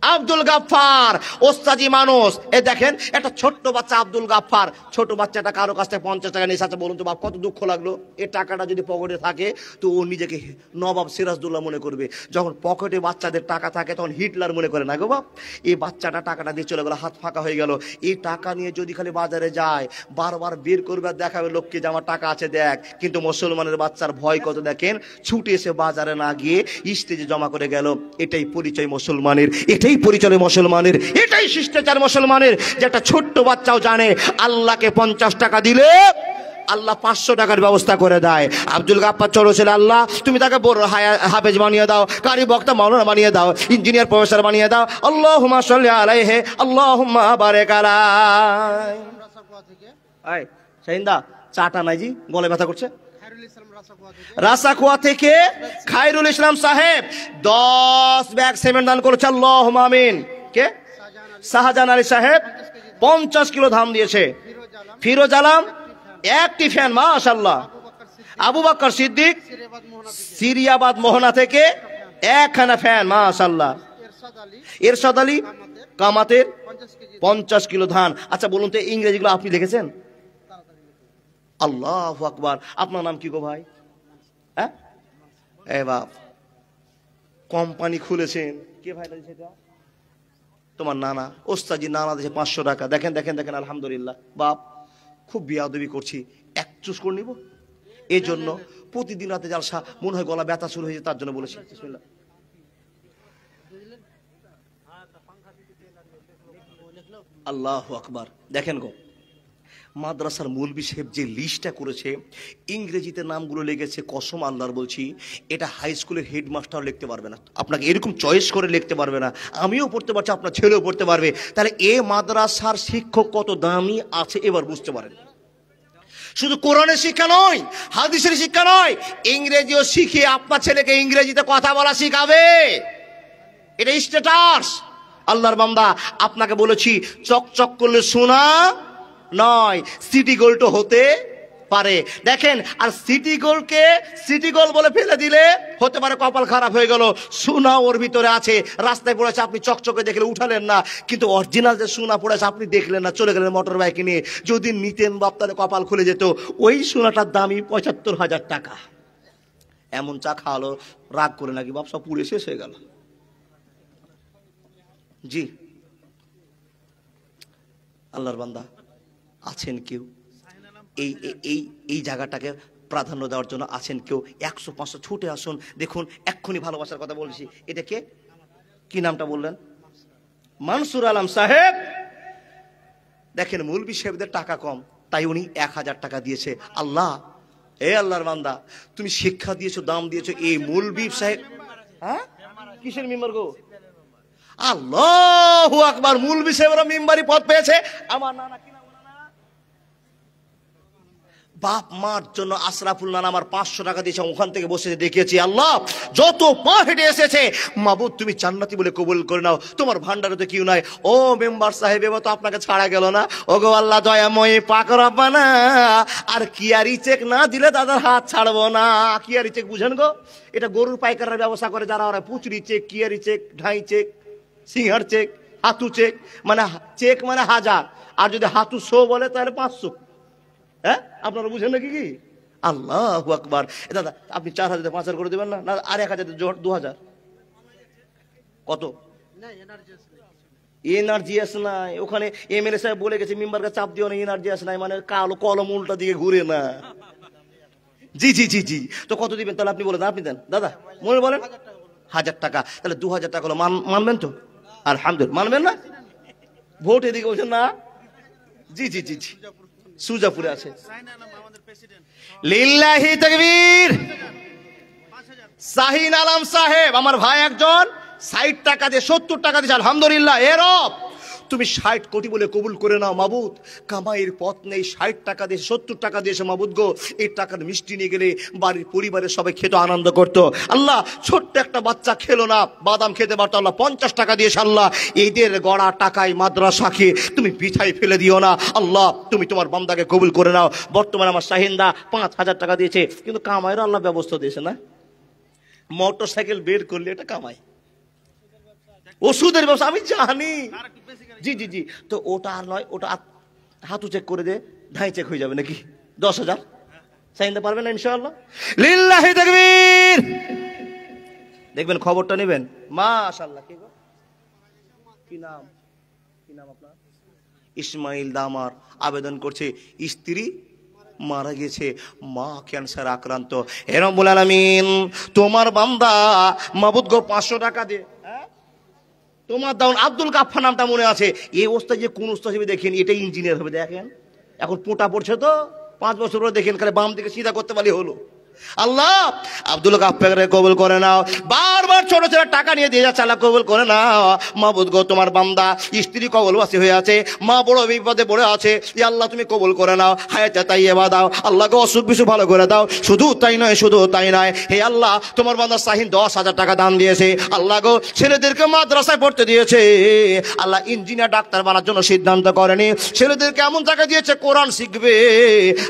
আব্দুল গাফফার ওস্তাজি মানুষ। এ দেখেন একটা ছোট্ট বাচ্চা আব্দুল গাফফার, ছোট বাচ্চাটা কারো কাছ থেকে 50 টাকা নিয়ে বলুন তো বাপ কত দুঃখ লাগলো। এই টাকাটা যদি পকেটে থাকে তো ও নিজেকে নবাব সিরাজদৌল্লা মনে করবে। যখন পকেটে বাচ্চাদের টাকা থাকে তখন হিটলার মনে করে না গো বাপ। এই বাচ্চাটা টাকাটা দিয়ে চলে গেল, হাত ফাঁকা হয়ে গেল। এই টাকা নিয়ে যদি খালি বাজারে যায় বারবার বের করবে আর দেখাবে লোককে যে আমার টাকা আছে দেখ। কিন্তু মুসলমানের বাচ্চার ভয় কত দেখেন, ছুটে এসে বাজারে না গিয়ে স্টেজে জমা করে গেল। এটাই পরিচয় মুসলমানের, এটাই পরিচয় মুসলমানের, এটাই শিষ্টাচার মুসলমানের। যে একটা ছোট্ট বাচ্চাও জানে আল্লাহকে 50 টাকা দিলে আল্লাহ 500 টাকার ব্যবস্থা করে দেয়। আব্দুল গাফফার ছোট ছেলে, আল্লাহ তুমি তাকে বড় হাফেজ বানিয়ে দাও, কারি বক্তা মাওলানা বানিয়ে দাও, ইঞ্জিনিয়ার প্রফেসর বানিয়ে দাও। আল্লাহুম্মা সাল্লি আলাইহি আল্লাহুম্মা বারিক আলাইহি। এই শাহিনদা চাটা নাই জি, গলে ব্যথা করছে। রাসাকুয়া থেকে খায়রুল ইসলাম সাহেব 10 ব্যাগ সিমেন্ট দান করেছে, আল্লাহুম্মা আমিন। কে? শাহজাহান আলী সাহেব 50 কিলো ধান দিয়েছে। ফিরোজ আলম একটি ফ্যান, মাশাআল্লাহ। আবু বকর সিদ্দিক সিরিয়াবাদ মোহনা থেকে একখানা ফ্যান, মাশাআল্লাহ। এরশাদ আলী কামাতের 50 কিলো ধান। আচ্ছা বলুন তো ইংরেজিগুলো আপনি লিখেছেন? আল্লাহু আকবার। আপনার নাম কি গো ভাই? হ্যাঁ এ বাপ, কোম্পানি খুলেছেন। কে ভাই সেটা? তোমার নানা, ওস্তাজি নানা দিয়েছে 500 টাকা। দেখেন দেখেন দেখেন, আলহামদুলিল্লাহ। বাপ খুব বিয়াদবি করছি, এক চুস করে নিব। এই জন্য প্রতিদিন রাতে জালসা, মনে হয় গলা ব্যথা শুরু হয়েছে, তার জন্য বলেছি। আল্লাহু আকবার। দেখেন গো, মাদ্রাসার মৌলভী সাহেব যে লিস্টটা করেছে, ইংরেজিতে নামগুলো লেগেছে, কসম আল্লাহর বলছি এটা হাই স্কুলের হেডমাস্টার লিখতে পারবে না, আপনাকে এরকম চয়েস করে লিখতে পারবে না। আমিও পড়তে পারছি, আপনার ছেলেও পড়তে পারবে। তাহলে এ মাদ্রাসার শিক্ষক কত দামি আছে এবার বুঝতে পারেন। শুধু কোরআনের শিক্ষা নয়, হাদিসের শিক্ষা নয়, ইংরেজিও শিখিয়ে আপনার ছেলেকে ইংরেজিতে কথা বলা শিখাবে। এটা স্ট্যাটাস। আল্লাহর বান্দা, আপনাকে বলেছি চকচক করলে সোনা নয়, সিটি গোল্ড হতে পারে। দেখেন, আর সিটি গোল্ড বলে ফেলে দিলে হতে পারে কপাল খারাপ হয়ে গেল। সোনা ওর ভিতরে আছে, রাস্তায় পড়েছে, আপনি চকচকে দেখলে উঠালেন না, কিন্তু অরিজিনাল যে সোনা পড়েছে আপনি দেখলেন না, চলে গেলেন মোটর বাইকে নিয়ে। যদি নিতেন বাপ তাহলে কপাল খুলে যেত। ওই সোনাটার দামই 75,000 টাকা। এমন চা খাওয়ালো, রাগ করে নাকি বাপ সব পুড়ে শেষ হয়ে গেল। জি আল্লাহর বান্দা, আছেন কেউ এই এই এই জায়গাটাকে প্রাধান্য দেওয়ার জন্য? আছেন কেউ? 100-500 ছুটে আসুন। দেখুন এক্ষুনি ভালোবাসার কথা বলছি। এটা কে? কি নামটা বললেন? মানসুর আলম সাহেব। দেখেন মৌলভী সাহেবদের টাকা কম, তাই উনি 1000 টাকা দিয়েছে। আল্লাহ, এ আল্লাহর বান্দা, তুমি শিক্ষা দিয়েছো, দাম দিয়েছো, এই মৌলভী সাহেব। হ্যাঁ কিসের মেম্বার গো? আল্লাহু আকবার। মৌলভী সাহেবরা মেম্বারি পদ পেয়েছে। আমার নানা কি নাম? বাপ মার জন্য আশরাফুল নানা আমার 500 টাকা দিয়েছে, ওখান থেকে বসে দেখেছি। আল্লাহ যত পা হেঁটে এসেছে মাবুদ তুমি জান্নাতি বলে কবুল করে নাও, তোমার ভান্ডারে তো কেউ নাই। ও মেম্বার সাহেব, এবার তো আপনাকে ছাড়া গেল না। ও গো আল্লাহ দয়াময় পাক রব্বানা, আর কিয়ারি চেক না দিলে দাদার হাত ছাড়বো না। কিয়ারি চেক বুঝেন গো? এটা গরুর পাইকারের ব্যবস্থা করে যারা, ওরা পুচুরি চেক, কিয়ারি চেক, ঢাই চেক, সিংহার চেক, হাতু চেক। মানে চেক মানে 1000, আর যদি হাতু 100 বলে তাহলে 500। হ্যাঁ আপনারা বুঝেন নাকি? কি আল্লাহু আকবার। দাদা আপনি 4000 5,000 করে দেবেন না? আর 1000 2000 কত? এনার্জিয়াস নাই ওখানে। এমএলএ সাহেব বলে গেছে মেম্বারকে চাপ দিও না, এনার্জিয়াস নাই মানে কালো কলম উল্টা দিকে ঘুরে না। জি জি জি জি। তো কত দিবেন তাহলে আপনি বলে দেন, আপনি দেন দাদা, মনে বলেন। 1000 টাকা। তাহলে 2000 টাকা হলো। মানবেন তো? আলহামদুলিল্লাহ। মানবেন না? ভোট এদিকে বলছেন না? জি জি জি জি। সুজাপুরে আছে। লিল্লাহি তাকবীর। শাহিন আলম সাহেব আমার ভাই একজন 60 টাকা দিয়ে 70 টাকা দিয়েছে। আলহামদুলিল্লাহ। এরব তুমি 60 কোটি বলে কবুল করে নাও মাবুদ। কামাইয়ের পথ নেই, 60 টাকা দিয়ে 70 টাকা দিয়েছে মাবুদ গো। এই টাকার মিষ্টি নিয়ে গেলে বাড়ির পরিবারের সবাই খেতে আনন্দ করতো। আল্লাহ ছোট্ট একটা বাচ্চা খেলো না, বাদাম খেতে পারতো, আল্লাহ 50 টাকা দিয়েছে। আল্লাহ এদের গড়া টাকায় মাদ্রাসাকে তুমি বিছাই ফেলে দিও না। আল্লাহ তুমি তোমার বান্দাকে কবুল করে নাও। বর্তমানে আমার শাহিনদা 5000 টাকা দিয়েছে, কিন্তু কামাইয়ের আল্লাহ ব্যবস্থা দিয়েছে না। মোটর সাইকেল বের করলে এটা কামাই। ওষুধের ব্যবসা আমি জানি। জি জি জি, তো ওটা আর নয়, ওটা হাতু চেক করে দে, ধাই চেক হয়ে যাবে নাকি? 10,000 চাইতে পারবেন না ইনশাআল্লাহ? লিল্লাহি তাকবীর। দেখবেন, খবরটা নেবেন। মাশাআল্লাহ। কি নাম, কি নাম আপনার? ইসমাইল দামার আবেদন করছে, স্ত্রী মারা গেছে, মা ক্যান্সার আক্রান্ত। হে রব্বুল আলামিন, তোমার বান্দা মাবুদ গো 500 টাকা দে। তোমার দাউন আব্দুল গাফফার নামটা মনে আছে, এই অবস্থায় যে কোন উস্তাদ হিসেবে দেখেন, এটা ইঞ্জিনিয়ার হবে। দেখেন এখন পোঁটা পড়ছে তো, 5 বছর পরে দেখেন খালি বাম দিকে সিধা করতে পারলে হলো। আল্লাহ আব্দুল গাফফারকে কবুল করে নাও। বারবার ছোট ছোট টাকা নিয়ে দিয়ে যাচ্ছে, আল্লাহ কবুল করে নাও। মাবুদ গো, তোমার বান্দা স্ত্রী কবলবাসী হয়ে আছে, মা বড় বিপদে পড়ে আছে, ইয়া আল্লাহ তুমি কবুল করে নাও, হায়াতে তাইয়্যিবা দাও। আল্লাহ গো, অসুখ বিসুখ ভালো করে দাও। শুধু তাই নয়, শুধু তাই নয়, হে আল্লাহ তোমার বান্দা শাহিন 10,000 টাকা দান দিয়েছে। আল্লাহ গো, ছেলেদেরকে মাদ্রাসায় পড়তে দিয়েছে। আল্লাহ ইঞ্জিনিয়ার ডাক্তার বানার জন্য সিদ্ধান্ত করেনি, ছেলেদেরকে এমন টাকা দিয়েছে কোরআন শিখবে,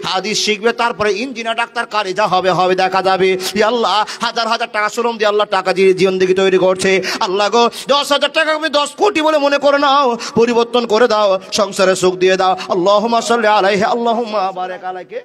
হাদিস শিখবে, তারপরে ইঞ্জিনিয়ার ডাক্তার কারি যা হবে হবে দেখা যাবে। আল্লাহ হাজার হাজার টাকা শ্রম দিয়ে আল্লাহ টাকা দিয়ে জিন্দেগি তৈরি করছে। আল্লাহ গো, 10,000 টাকা তুমি 10 কোটি বলে মনে করে নাও, পরিবর্তন করে দাও, সংসারে সুখ দিয়ে দাও। আল্লাহুম্মা সাল্লি আলাইহি, আল্লাহুম্মা বারিক আলাইহি।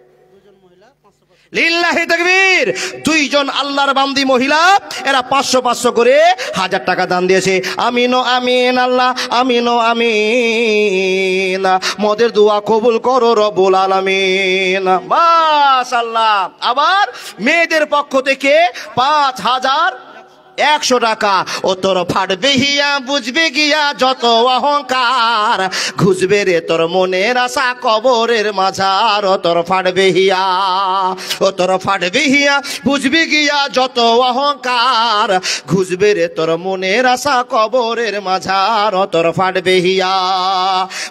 লিল্লাহি তাকবীর। 2 জন আল্লাহর বান্দি মহিলা, এরা 500 করে 1000 টাকা দান দিয়েছে। আমিন ও আমিন আল্লাহ, আমিন ও আমিন। মোদের দোয়া কবুল করো রব্বুল আলামিন। মাশাআল্লাহ। আবার মেয়েদের পক্ষ থেকে 5,100 টাকা। ও তোর ফাটবে হিয়া, বুঝবে গিয়া যত অহংকার, ঘুষবে রে তোর মনের আশা কবরের মাঝার। ও তোর ফাটবে হিয়া, ও তোর ফাটবে হিয়া, বুঝবে গিয়া যত অহংকার, ঘুষবে রে তোর মনের আশা কবরের মাঝার। ও তোর ফাটবে হিয়া।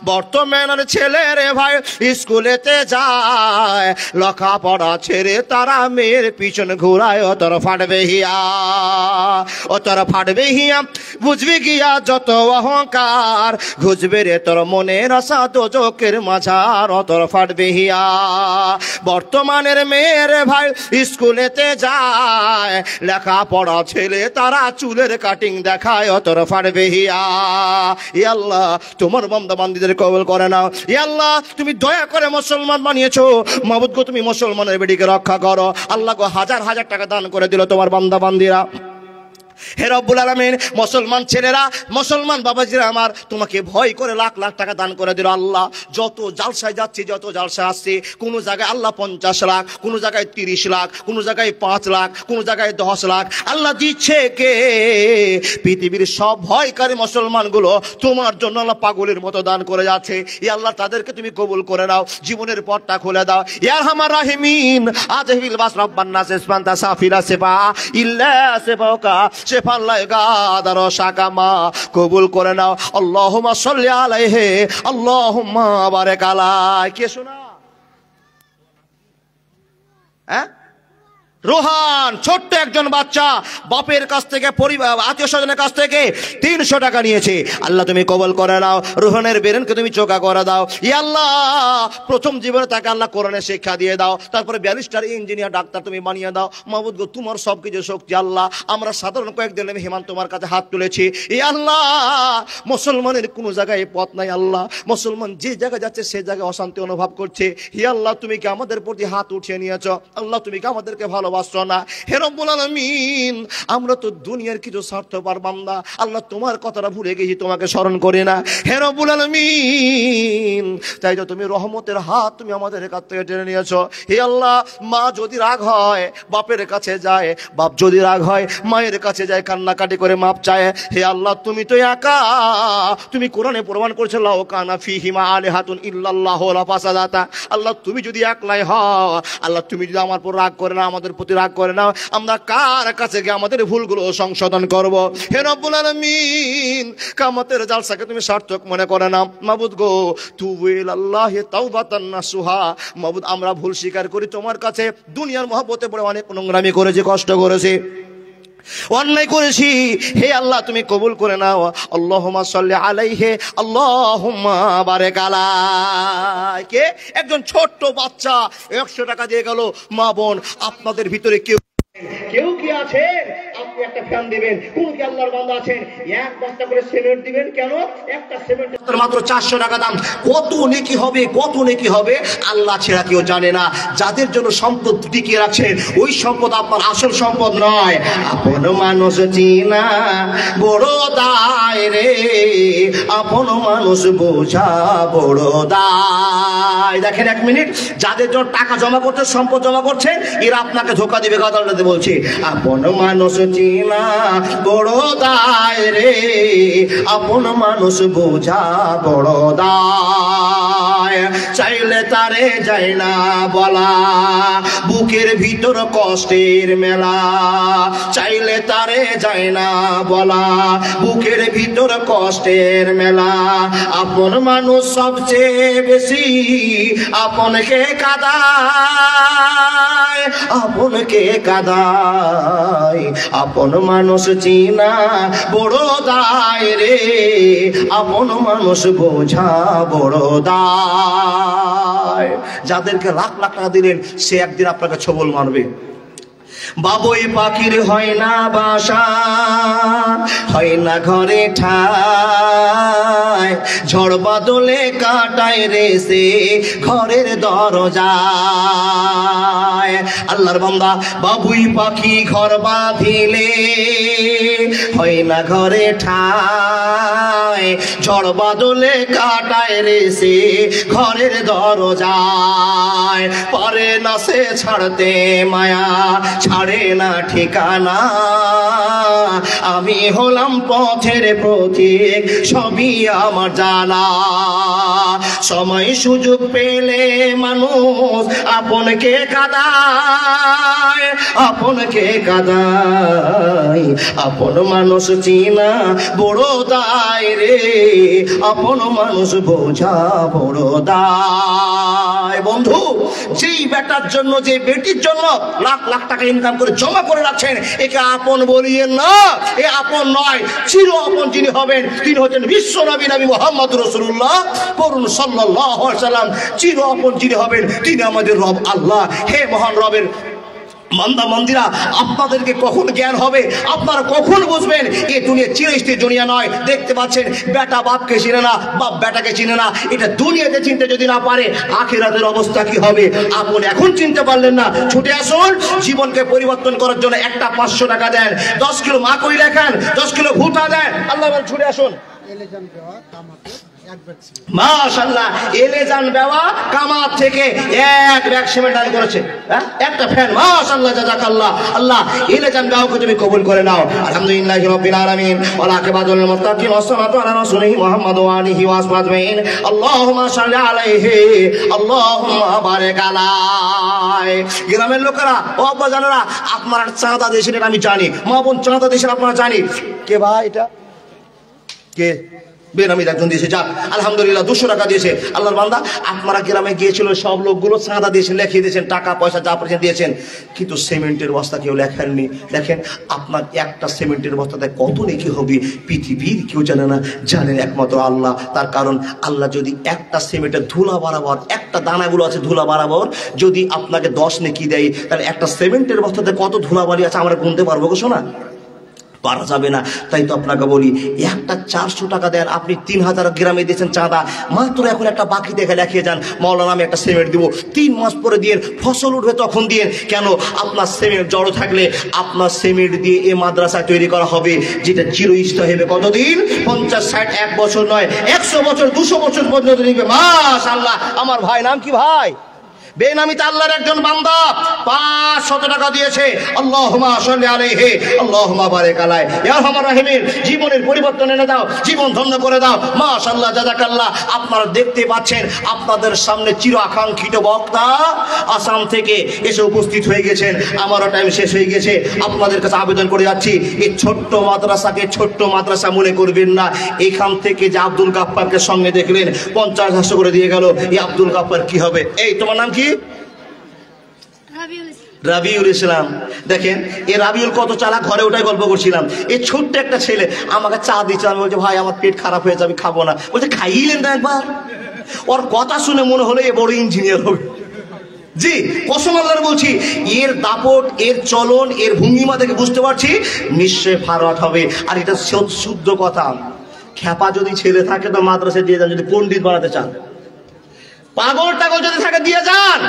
বর্তমানের ছেলে রে ভাই স্কুলেতে যায়, লেখাপড়া ছেড়ে তারা মেয়ের পিছন ঘুরায়। ও তোর ফাটবে হিয়া, ও তোর ফাটবে হিয়া, বুঝবি গিয়া যত অহংকার, ঘুষবে রে তোর মনের আশা দোজকের মাঝার। ও তোর ফাটবে হিয়া। বর্তমানের মেয়ের ভাই স্কুলেতে যায়, লেখাপড়া ছেলে তারা চুলের কাটিং দেখায়। ও তোর ফাটবে হিয়া। ই আল্লাহ তোমার বান্দা বান্দীদের কবুল করে নাও। ই আল্লাহ তুমি দয়া করে মুসলমান বানিয়েছো, মাবুদ গো তুমি মুসলমানের বেটিকে রক্ষা করো। আল্লাহ গো, হাজার হাজার টাকা দান করে দিল তোমার বান্দা বান্দীরা। হে রব্বুল আলামিন, মুসলমান ছেলেরা, মুসলমান বাবাজিরা আমার, তোমাকে ভয় করে লাখ লাখ টাকা দান করে দিল। আল্লাহ যত জালসায় যাচ্ছে, যত জালসা আসছে, কোন জায়গায় আল্লাহ 50 লাখ, কোন জায়গায় 30 লাখ, কোন জায়গায় 5 লাখ, কোন জায়গায় 10 লাখ আল্লাহ দিচ্ছে কে? পৃথিবীর সব ভয়কারী মুসলমানগুলো তোমার জন্য আল্লাহ পাগলের মতো দান করে যাচ্ছে। ই আল্লাহ তাদেরকে তুমি কবুল করে নাও, জীবনের পথটা খুলে দাও। ইয়া আরহামার রাহিমিন, আজহিল বাস রব্বান নাস ইসফান্তা সাফিরা সেফা ইল্লা সেফাকা সেফাল্লাহ গাদার শাকামা, কবুল করে নাও। আল্লাহুম্মা সাল্লি আলাইহি, আল্লাহুম্মা বারিক আলাইহি। কে শোনা? হ্যাঁ, রোহান ছোট্ট একজন বাচ্চা বাপের কাছ থেকে, পরিবার আত্মীয় স্বজনের কাছ থেকে 300 টাকা নিয়েছে। আল্লাহ তুমি কবুল করে নাও, রোহানের বেরেনকে তুমি চোখা করে দাও। ইয়া আল্লাহ প্রথম জীবনে তাকে আল্লাহ কোরআনের শিক্ষা দিয়ে দাও, তারপরে ব্যারিস্টার, ইঞ্জিনিয়ার, ডাক্তার তুমি বানিয়ে দাও। মাবুদ গো, তোমার সবকিছু শক্তি। আল্লাহ আমরা সাধারণ কয়েকদিন মেহমান তোমার কাছে হাত তুলেছি। ইয়া আল্লাহ মুসলমানের কোনো জায়গায় পথ নাই। আল্লাহ মুসলমান যে জায়গায় যাচ্ছে সে জায়গায় অশান্তি অনুভব করছে। হে আল্লাহ তুমি কি আমাদের প্রতি হাত উঠিয়ে নিয়েছ? আল্লাহ তুমি কি আমাদেরকে ভালো না? হে রব্বুল আলামিন, আমরা তো দুনিয়ার কিছু স্বার্থপর বান্দা, আল্লাহ তোমার কথাটা ভুলে গেছি, তোমাকে স্মরণ করি না। হে রব্বুল আলামিন, তাই তো তুমি রহমতের হাত তুমি আমাদের কাছ থেকে টেনে নিয়েছো। হে আল্লাহ, মা যদি রাগ হয় বাপের কাছে যায়, বাপ যদি রাগ হয় মায়ের কাছে যায়, কান্নাকাটি করে মাপ চায়। হে আল্লাহ তুমি তো একা, তুমি কোরআনে প্রমাণ করেছো লাউ কানা ফীহিমা আলিহাতুন ইল্লাল্লাহু লাফাসাদাতা। আল্লাহ তুমি যদি একলাই হও, আল্লাহ তুমি যদি আমার উপর রাগ করে না, আমাদের প্রতি রাগ করে নাও, আমরা কার কাছে গিয়ে আমাদের ভুলগুলো সংশোধন করব? হে রব্বুল আলামিন, কিয়ামতের জালসাকে তুমি সার্থক মনে করে নাও। মাবুদ গো, তুবু ইলাল্লাহি তাওবাতান নাসুহা। মাবুদ আমরা ভুল স্বীকার করি তোমার কাছে, দুনিয়ার মহব্বতে পড়ে অনেক নোংরামি করেছি, কষ্ট করেছি, অন্যায় করেছি। হে আল্লাহ তুমি কবুল করে নাও। আল্লাহুম্মা সাল্লি আলাইহি, আল্লাহুম্মা বারিক আলাইহি। কে? একজন ছোট্ট বাচ্চা 100 টাকা দিয়ে গেল। মা বোন আপনাদের ভিতরে কেউ কেউ কি আছেন আপনি একটা ফ্যান দিবেন? কোন কি আল্লাহর বান্দা আছেন এক বস্তা করে সিমেন্ট দিবেন? কেন? একটা সিমেন্টের মাত্র 400 টাকা দাম। কত নেকি হবে, কত নেকি হবে আল্লাহ ছাড়া কেউ জানে না। যাদের জন্য সম্পদ টিকিয়ে রাখছেন ওই সম্পদ আপনার আসল সম্পদ নয়। আপন মানুষ চিনা বড় দায় রে, আপন মানুষ বোঝা বড় দায়। দেখেন এক মিনিট, যাদের জন্য টাকা জমা করতে সম্পদ জমা করছেন এরা আপনাকে ধোকা দিবে। কথাটা বলছে আপন মানুষ চিনা বড় দায় রে, আপন মানুষ বোঝা বড় দায়। চাইলে তারে যায় না বলা, বুকের ভিতর কষ্টের মেলা। চাইলে তারে যায় না বলা, বুকের ভিতর কষ্টের মেলা। আপন মানুষ সবচেয়ে বেশি আপনকে কাঁদায়, আপনকে কাঁদায়। আপন মানুষ চিনা বড় দায় রে, আপন মানুষ বোঝা বড় দায়। যাদেরকে লাখ লাখ টাকা দিলেন সে একদিন আপনাকে ছবল মারবে। বাবুই পাখির হয় না বাসা, হয় না ঘরে ঠাই, ঝড় বাদলে কাটায় রে সে ঘরের দরজায়। আল্লাহর বান্দা বাবুই পাখি ঘর বাঁধিলে হয় না ঘরে ঠাই, ঝড় বাদলে কাটায় রে সে ঘরের দরজায়। পারে না সে ছাড়তে মায়া, ছাড়ে না ঠিকানা। আমি হলাম পথের প্রতীক, সবই আমার জানা। সময় সুযোগ পেলে মানুষ আপনকে কাঁদায়, আপনকে কাঁদায়। আপন মানুষ চিনা বড় দায় রে, আপন মানুষ বোঝা বড় দায়। বন্ধু, যেই বেটার জন্য, যে বেটির জন্য লাখ লাখ টাকা ইনকাম করে জমা করে রাখছেন একে আপন বলিয়েন না। এ আপন নয়। চির আপন যিনি হবেন তিনি হচ্ছেন বিশ্ব নবী নবী মুহাম্মদ রাসূলুল্লাহ পড়ুন সাল্লাল্লাহু আলাইহি সাল্লাম। চির আপন যিনি হবেন তিনি আমাদের রব আল্লাহ। হে মহান রবের মান্দা মন্দিরা, আপনাদেরকে কখন জ্ঞান হবে, আপনারা কখন বুঝবেন এ দুনিয়া চিরস্থায়ী দুনিয়া নয়। দেখতে পাচ্ছেন বেটা বাপকে চিনে না, বাপ বেটাকে চিনে না। এটা দুনিয়াতে চিনতে যদি না পারে আখিরাতের অবস্থা কি হবে? আপন এখন চিনতে পারলেন না, ছুটে আসুন জীবনকে পরিবর্তন করার জন্য। একটা 500 টাকা দেন, 10 কিলো মাকই লেখান, 10 কিলো ভুট্টা দেন, আল্লাহ বলেন ছুটে আসুন। মাশাআল্লাহ, এলেজান বেওয়া কামাত থেকে এক ব্যাগ সিমেন্ট দান করেছে, একটা ফ্যান। মাশাআল্লাহ, জাযাকাল্লাহ। আল্লাহ এলেজান বেওয়াকে তুমি কবুল করে নাও। আলহামদুলিল্লাহি রাব্বিল আলামিন ওয়া আকিবাতুল মুত্তাকিন ওয়া সাল্লাতু আলা রাসূলিহি মুহাম্মদ ওয়া আলিহি ওয়া আসহাবিহি আজমাইন। আল্লাহুম্মা সাল্লি আলাইহি, আল্লাহুম্মা বারিক আলাইহি। গ্রামের লোকেরা, ও আব্বা জানেরা, আপনারা চাঁদা দিয়েছেন এটা আমি জানি। মা বোন চাঁদা দিয়েছেন আপনারা জানি। কে ভাই এটা? কে? বেনামি একজন দিয়েছে। যাক আলহামদুলিল্লাহ, 200 টাকা দিয়েছে। আল্লাহর বান্দা, আপনারা গ্রামে গিয়েছিল, সব লোকগুলো চাঁদা দিয়েছেন, লিখিয়ে দিয়েছেন, টাকা পয়সা যা পয়সা দিয়েছেন, কিন্তু সিমেন্টের বস্তা কেউ লেখেননি। দেখেন আপনার একটা সিমেন্টের বস্তাতে কত নেকি হবে পৃথিবীর কেউ জানে না, জানেন একমাত্র আল্লাহ। তার কারণ আল্লাহ যদি একটা সিমেন্টের ধুলা বরাবর, একটা দানাগুলো আছে ধুলা বরাবর, যদি আপনাকে 10 নেকি দেয়, তাহলে একটা সিমেন্টের বস্তাতে কত ধুলাবালি আছে আমরা গুনতে পারবো গো শোনা? পারা যাবে না। তাই তো আপনাকে বলি, একটা 400 টাকা দেন, আপনি 3000 গ্রামে দিয়েছেন চাঁদা, মাত্র এখন একটা বাকি দেখে দেখিয়ে যান, মাওলানা আমি একটা সিমেন্ট দিব, 3 মাস পরে দিয়ে ফসল উঠবে তখন দিয়ে। কেন? আপনার সিমেন্ট জড়ো থাকলে আপনার সিমেন্ট দিয়ে এ মাদ্রাসা তৈরি করা হবে, যেটা চিরস্থায়ী হবে। কতদিন? 50, 60, 1 বছর নয়, 100 বছর, 200 বছর পর্যন্ত নিবে। মাশাআল্লাহ। আমার ভাই নাম কি ভাই? বেনামিতে আল্লাহর একজন বান্দা 500 টাকা দিয়েছে। আল্লাহুম্মা সাল্লি আলাইহি, আল্লাহুম্মা বারিক আলাইহি। ইয়া আরহামার রাহিমিন, জীবনের পরিবর্তন এনে দাও, জীবন ধন্য করে দাও। মাশাআল্লাহ, জাযাকাল্লাহ। আপনারা দেখতে পাচ্ছেন আপনাদের সামনে চির আকাঙ্ক্ষিত বক্তা আসাম থেকে এসে উপস্থিত হয়ে গেছেন। আমারও টাইম শেষ হয়ে গেছে। আপনাদের কাছে আবেদন করে যাচ্ছি, এই ছোট্ট মাদ্রাসাকে ছোট্ট মাদ্রাসা মনে করবেন না। এখান থেকে যে আব্দুল গাফফারকে সঙ্গে দেখলেন 50,000 করে দিয়ে গেল, এই আব্দুল গাফফার কি হবে? এই তোমার নাম কি? রাবিউল ইসলাম। দেখেন এই রাবিউল কত চালাক, ঘরে ওটাই গল্প করছিলাম। এই ছোট্ট একটা ছেলে আমাকে চা দিচ্ছে, আমি বলছি ভাই আমার পেট খারাপ হয়েছে আমি খাবো না। বলছে খাইলেন না একবার? ওর কথা শুনে মনে হলো এ বড় ইঞ্জিনিয়ার হবে। জি কসম আল্লাহর বলছি, এর দাপট, এর চলন, এর ভঙ্গিমা থেকে বুঝতে পারছি নিশ্চয় ফারাট হবে। আর এটা শুদ্ধ কথা। খ্যাপা যদি ছেলে থাকে তো মাদ্রাসায় দিয়ে যান, যদি পণ্ডিত বানাতে চান। পাগল টাগল যদি থাকে দিয়ে যান,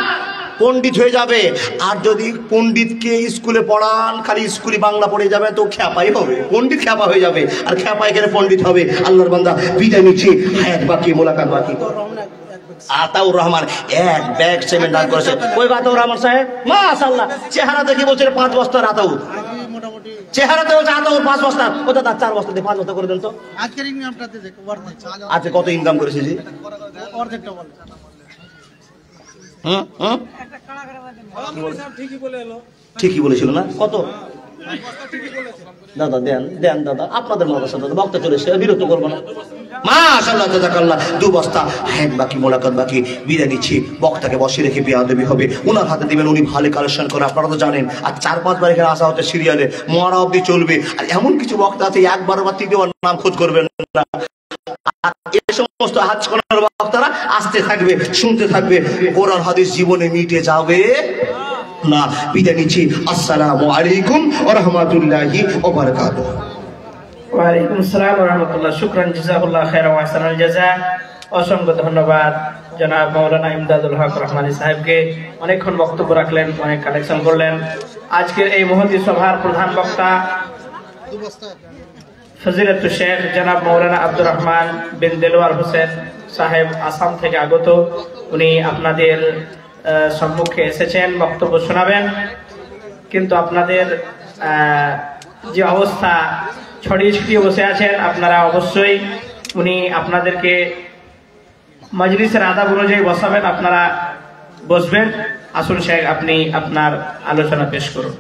পণ্ডিত হয়ে যাবে। আর যদি পণ্ডিতকে স্কুলে পড়ান, খালি স্কুলে বাংলা পড়ে যাবে, তো খ্যাপাই হবে, পণ্ডিত খ্যাপা হয়ে যাবে। আর খ্যাপা এখানে পণ্ডিত হবে। আল্লাহর বান্দা বিদায় নিচ্ছি, হায়াত বাকি, মোলাকাত বাকি। আতাউর রহমান এক ব্যাগ সিমেন্ট দান করেছে। ওই আতাউর রহমান সাহেব মাশাআল্লাহ, চেহারা দেখে বলছে 5 বস্তার আতাউর, চেহারাতে বলছে আতাউর 5 বস্তা। ও দাদা 4 বস্তা দিয়ে 5 বস্তা করে দেন তো। আজকের ইনকামটাতে আচ্ছা কত ইনকাম করেছে জি? অর্ধেকটা বলে। ঠিকই বলেছিল না? কত দাদা দেন দেন দাদা, আপনাদের মাদ্রাসা দাদা, বক্তা চলে এসে বিরক্ত করবো না। মাশাআল্লাহ জাযাকাল্লাহ, 2 বস্তা হ্যাঁ বাকি, মোলাকাত বাকি। বিদায় নিচ্ছি। বক্তাকে বসে রেখে বেয়াদবি হবে, ওনার হাতে দিবেন, উনি ভালো কালেকশন করে, আপনারা তো জানেন। আর 4-5 বার এখানে আসা হচ্ছে সিরিয়ালে, মরা অব্দি চলবে। আর এমন কিছু বক্তা আছে 1 বার বা 3 বার নাম খোঁজ করবেন না। এই সমস্ত হাজ করার বক্তারা আসতে থাকবে, শুনতে থাকবে, কোরআন হাদিস জীবনে মিটে যাবে না। বিদায় নিচ্ছি। আসসালামু আলাইকুম ওয়া রাহমাতুল্লাহি ওয়া বারাকাতুহু। ওয়া আলাইকুম আসসালাম ওয়া রাহমাতুল্লাহ। শুকরান, জাযাকাল্লাহু খাইরান ওয়া আহসানাল জাযা। অসংখ্য ধন্যবাদ জনাব মাওলানা ইমদাদুল হক রহমানী সাহেবকে। অনেকক্ষণ বক্তব্য রাখলেন, অনেক কালেকশন করলেন। আজকের এই মহতী সভার প্রধান বক্তা ফজিলাতুল শেখ জনাব মাওলানা আব্দুর রহমান বিন দেলওয়ার হোসেন সাহেব আসাম থেকে আগত। উনি আপনাদের সম্মুখে এসেছেন, বক্তব্য শোনাবেন। কিন্তু আপনাদের যে অবস্থা, ছড়িয়ে ছিটিয়ে বসে আছেন আপনারা, অবশ্যই উনি আপনাদেরকে মজলিসের আদাব অনুযায়ী বসাবেন, আপনারা বসবেন। আসুন শেখ, আপনি আপনার আলোচনা পেশ করুন।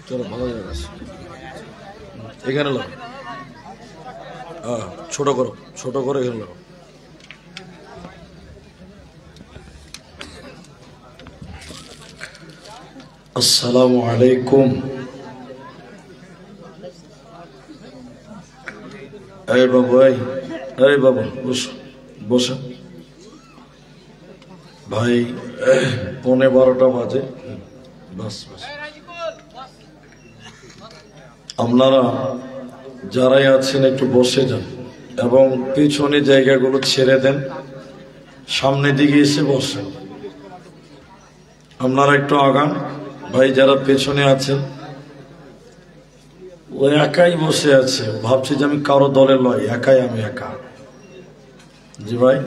চলো ভালো জায়গা আছে এখানে লাগো। হ্যাঁ ছোট করো, ছোট করে এখানে লাগো। আসসালামু আলাইকুম। এই বাবু, এই বাবু বসো, বসো ভাই। 11:15 বাজে। বাস বাস, আপনারা যারাই আছেন একটু বসে যান এবং পিছনে জায়গাগুলো ছেড়ে দেন, সামনের দিকে এসে বসেন। আপনারা একটু আগান ভাই। যারা পেছনে আছেন ও একাই বসে আছে, ভাবছে যে আমি কারো দলে লয়, একাই আমি একা। জি ভাই।